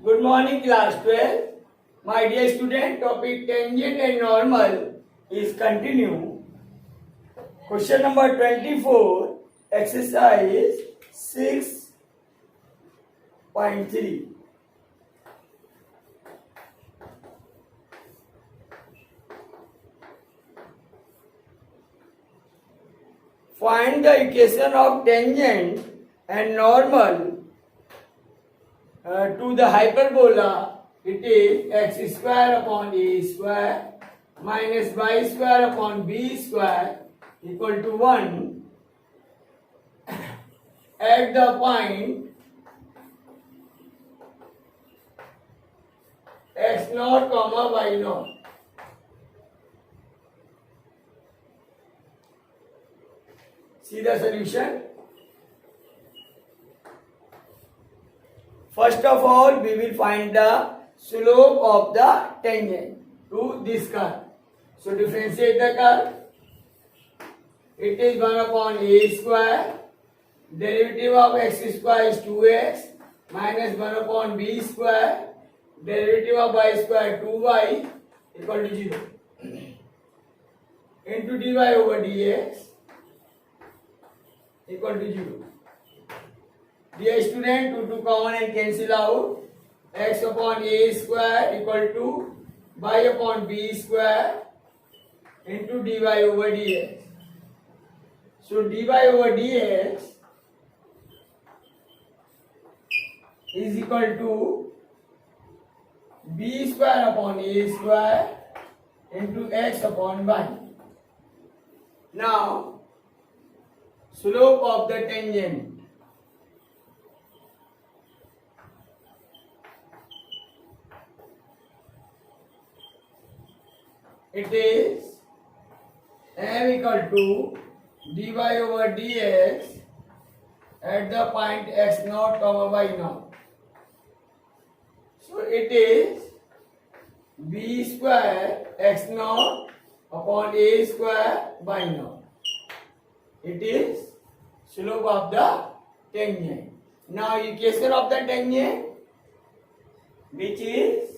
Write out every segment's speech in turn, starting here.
Good morning, class 12. My dear student, topic tangent and normal is continue. Question number 24, exercise 6.3. Find the equation of tangent and normal to the hyperbola. It is x square upon a square minus y square upon b square equal to 1 at the point x naught comma y naught. See the solution. First of all, we will find the slope of the tangent to this curve. So differentiate the curve. It is 1 upon a square. Derivative of x square is 2x minus 1 upon b square. Derivative of y square 2y equal to 0. Into dy over dx equal to 0. Dear student, 2 common and cancel out. X upon a square equal to y upon b square into dy over dx. So dy over dx is equal to b square upon a square into x upon y. Now, slope of the tangent. It is m equal to dy over dx at the point x naught comma y naught. So it is b square x naught upon a square y naught. It is slope of the tangent. Now equation of the tangent, which is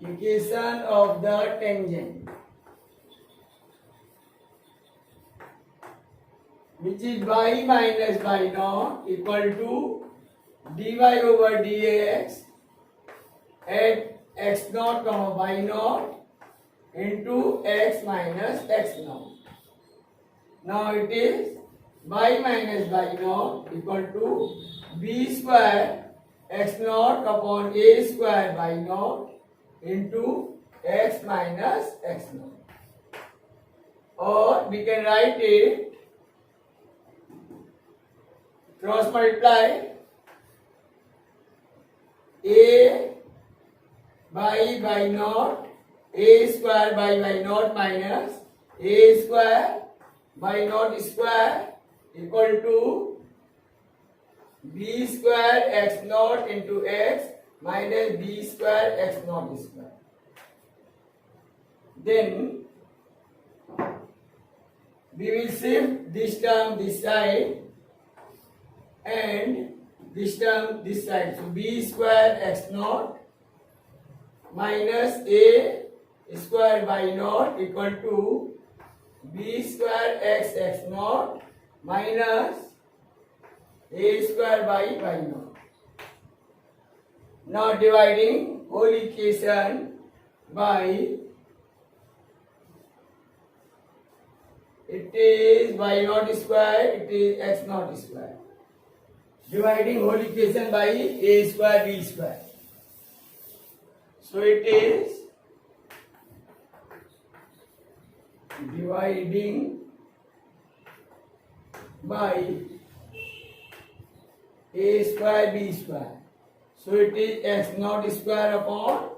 equation of the tangent, which is y minus y naught equal to dy over dx at x naught comma y naught into x minus x naught. Now it is y minus y naught equal to b square x naught upon a square y naught into x minus x naught. Or we can write it cross multiply a by y naught, a square by y naught minus a square y naught square equal to b square x naught into x minus b square x naught square. Then we will shift this term this side and this term this side. So b square x naught minus a square y naught equal to b square x naught minus a square y naught. Now dividing whole equation by, it is y naught square, it is x naught square. Dividing whole equation by a square b square. So it is dividing by a square b square. So it is x naught square upon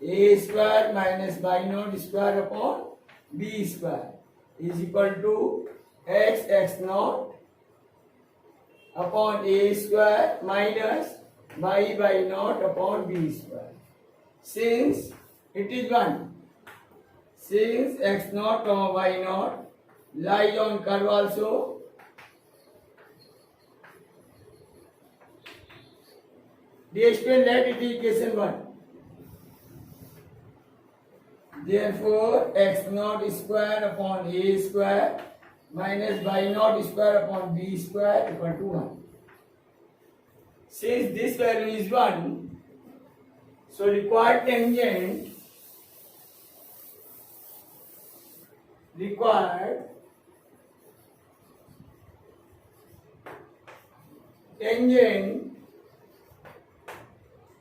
a square minus y naught square upon b square is equal to x naught upon a square minus y by naught upon b square. Since it is 1, since x naught comma y naught lies on curve also, the student, let it is equation 1. Therefore, x naught square upon a square minus y naught square upon b square equal to 1. Since this value is 1, so required tangent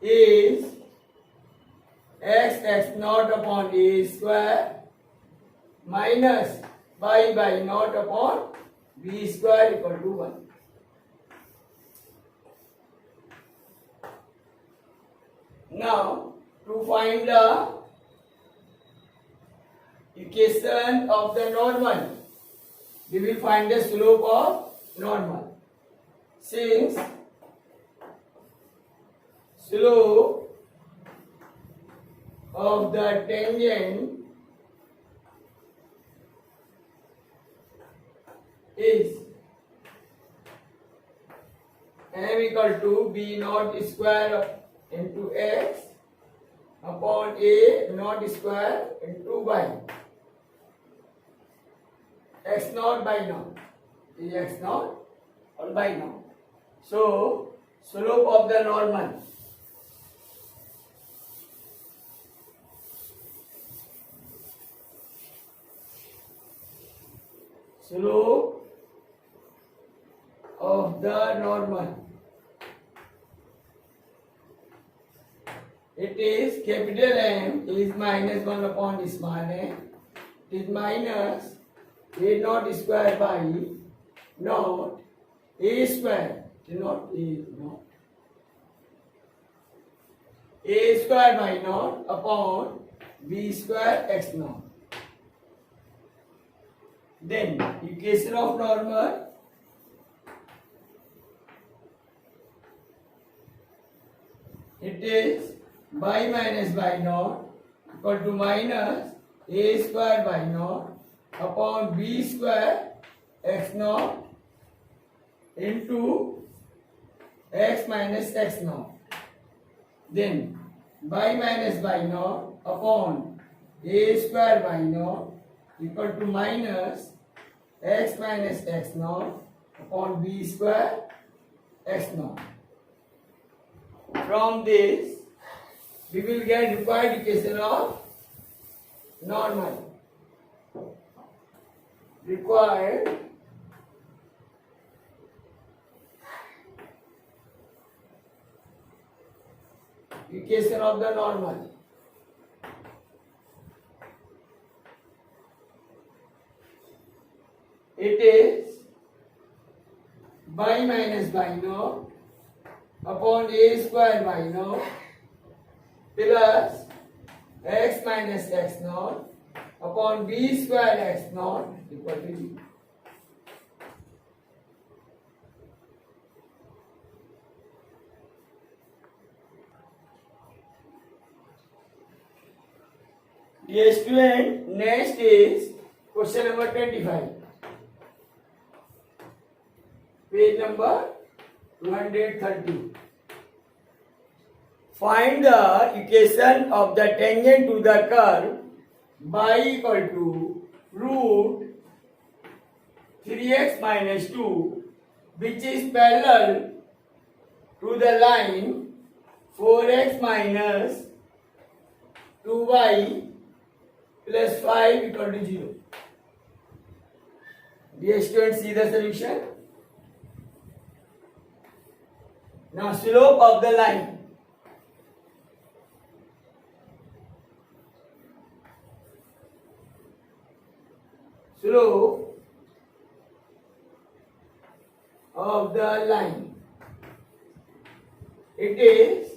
is x naught upon a square minus y naught upon b square equal to 1. Now, to find the equation of the normal, we will find the slope of normal. Since slope of the tangent is m equal to b naught square into x upon a naught square into y. X naught by naught is x naught or by naught. So, slope of the normal it is capital M is minus 1 upon small m. It is minus a naught square by naught a square. It is not a naught. A square by naught upon b square x naught. Then equation of normal it is y minus y naught equal to minus a square y naught upon b square x naught into x minus x naught. Then y minus y naught upon a square y naught equal to minus x minus x naught upon b square x naught. From this, we will get required equation of normal. Required equation of the normal. It is y minus y naught upon a square y naught plus x minus x naught upon b square x naught equal to 0. Dear student, next is question number 25. Page number 230. Find the equation of the tangent to the curve y equal to root 3x minus 2, which is parallel to the line 4x minus 2y plus 5 equal to 0. Dear students, see the solution. Now, slope of the line. Slope of the line. It is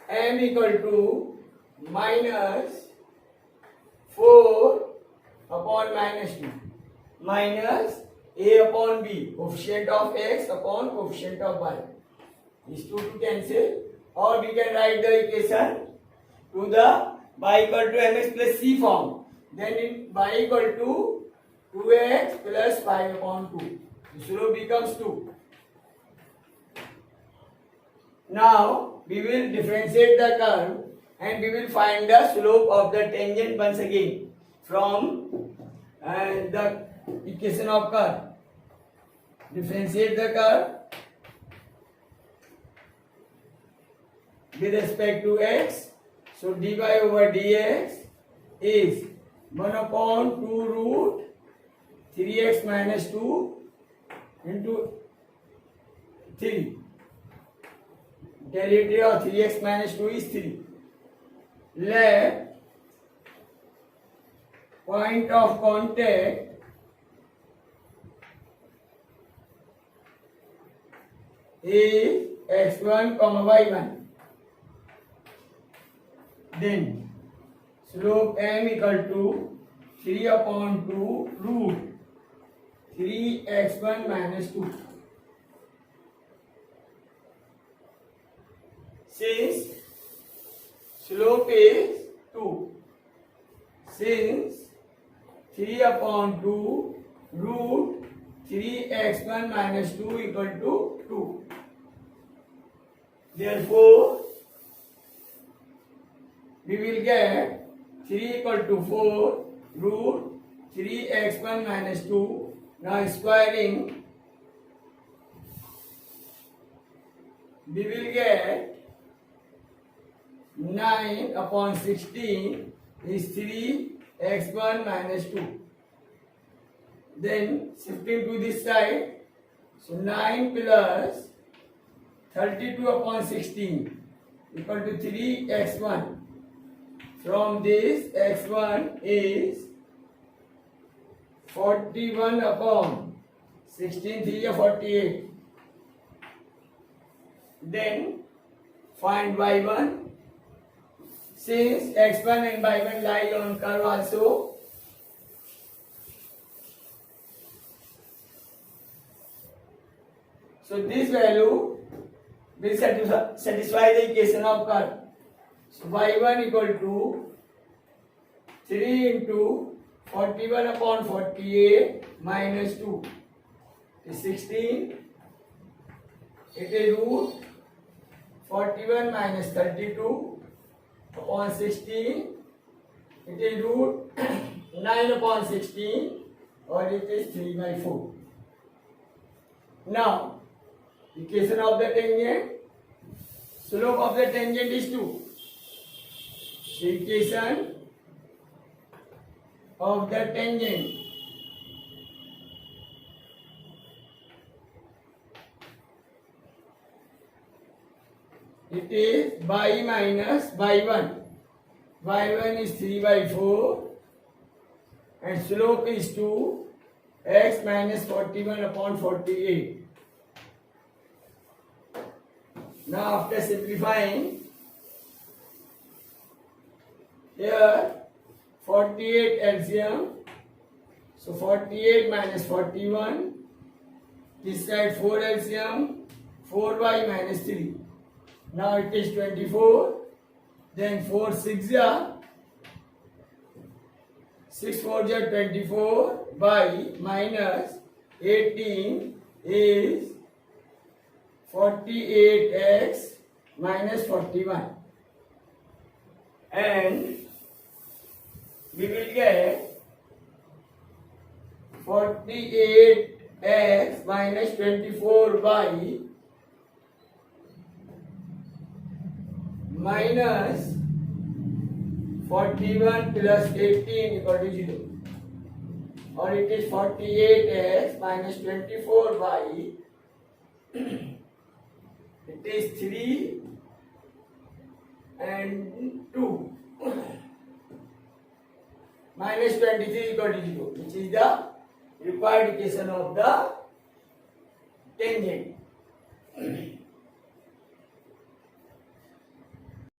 m equal to minus 4 upon minus 2 minus a upon b, coefficient of x upon coefficient of y. These two cancel, or we can write the equation to the y equal to mx plus c form. Then in y equal to 2x plus 5 upon 2. The slope becomes 2. Now we will differentiate the curve and we will find the slope of the tangent once again from the equation of curve. Differentiate the curve with respect to x. So dy over dx is 1 upon 2 root 3x minus 2 into 3. Derivative of 3x minus 2 is 3. Let point of contact is x1 comma y1. Then slope m equal to 3 upon 2 root 3x1 minus 2. Since slope is 2, since 3 upon 2 root 3x1 minus 2 equal to 2. Therefore, we will get 3 equal to 4 root 3x1 minus 2. Now squaring, we will get 9 upon 16 is 3x1 minus 2. Then shifting to this side, so 9 plus 32 upon 16 equal to 3x1. From this, x1 is 41 upon 16, 3 is 48. Then find y1. Since x1 and y1 lie on curve also, so this value will satisfy the equation of curve. So y1 equal to 3 into 41 upon 48 minus 2 is 16. It is root 41 minus 32 upon 16. It is root 9 upon 16, or it is 3 by 4. Now, equation of the tangent, slope of the tangent is 2. So equation of the tangent it is y minus y1. y1 is 3 by 4 and slope is 2, x minus 41 upon 48. Now after simplifying, here 48 LCM, so 48 minus 41, this side 4 LCM, 4y minus 3. Now it is 24, then 4 6 ja, 6 4 ja 24 by minus 18 is 48x minus 41, and we will get 48x minus 24 by minus 41 plus 18 equal to 0, or it is 48x minus 24 by it is 3 and 2 minus 23 equal to 0, which is the required equation of the tangent.